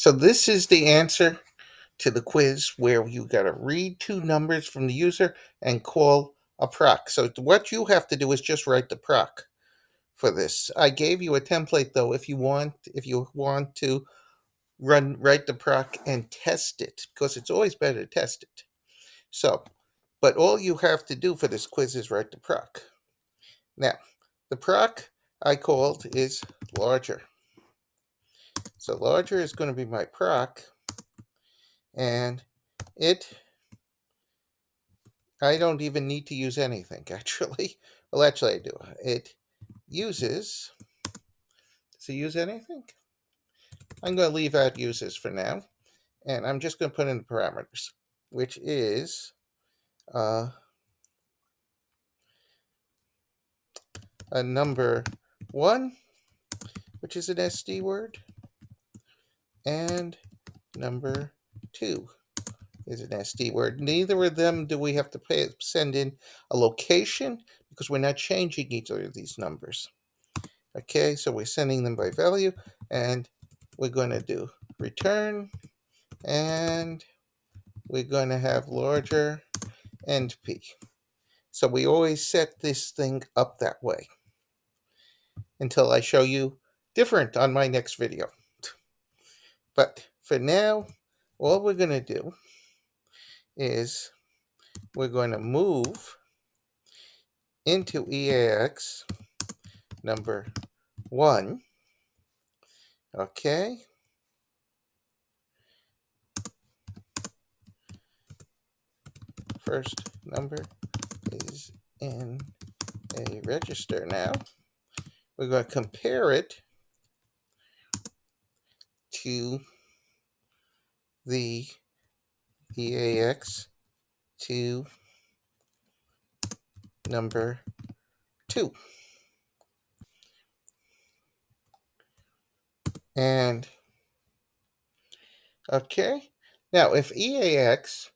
So this is the answer to the quiz where you got to read two numbers from the user and call a proc. So what you have to do is just write the proc for this. I gave you a template though if you want to write the proc and test it, because it's always better to test it. So, but all you have to do for this quiz is write the proc. Now, the proc I called is larger. So larger is going to be my proc, and I don't even need to use anything, actually. Well, actually, I do. It uses, does it use anything? I'm going to leave out uses for now, and I'm just going to put in the parameters, which is a number 1, which is an SD word, and number 2 is an SD word. Neither of them do we have to send in a location, because we're not changing either of these numbers. Okay, so we're sending them by value, and we're going to do return, and we're going to have larger and p. So we always set this thing up that way until I show you different on my next video. But for now, all we're going to do is we're going to move into EAX number 1. Okay. First number is in a register now. We're going to compare it to the EAX to number 2. And okay, now if EAX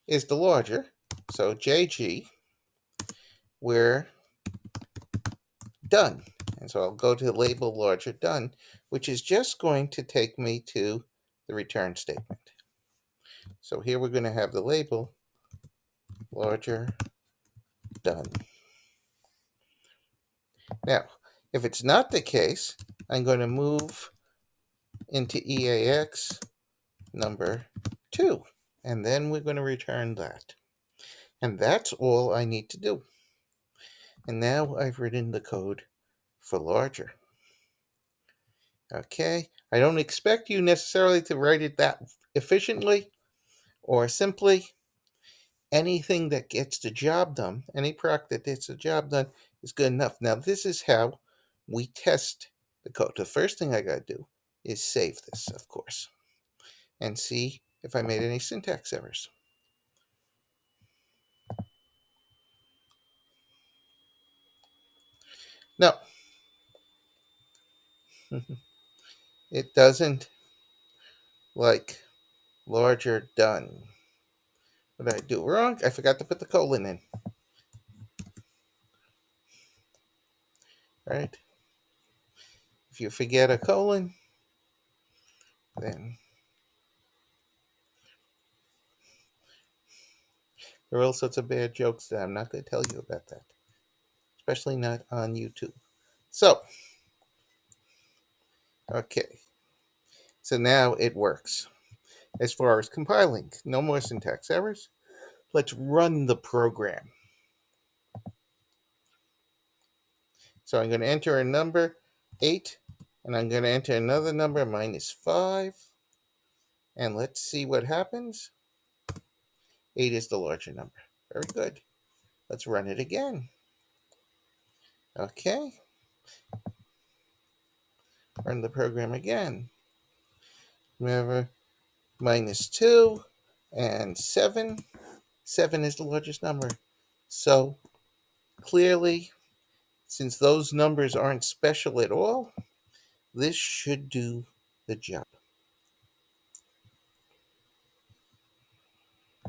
is the larger, so JG, we're done. And so I'll go to the label larger done, which is just going to take me to the return statement. So here we're going to have the label larger done. Now, if it's not the case, I'm going to move into EAX number 2, and then we're going to return that. And that's all I need to do. And now I've written the code for larger. Okay, I don't expect you necessarily to write it that efficiently or simply. Anything that gets the job done, any proc that gets the job done is good enough. Now, this is how we test the code. The first thing I got to do is save this, of course, and see if I made any syntax errors. No, it doesn't like larger done. What did I do wrong? I forgot to put the colon in. Right? If you forget a colon, then there are all sorts of bad jokes that I'm not going to tell you about that, especially not on YouTube. So, okay. So now it works. As far as compiling, no more syntax errors. Let's run the program. So I'm going to enter a number, 8, and I'm going to enter another number, -5. And let's see what happens. 8 is the larger number. Very good. Let's run it again. Okay. Run the program again. Remember, -2 and 7. 7 is the largest number. So clearly, since those numbers aren't special at all, this should do the job.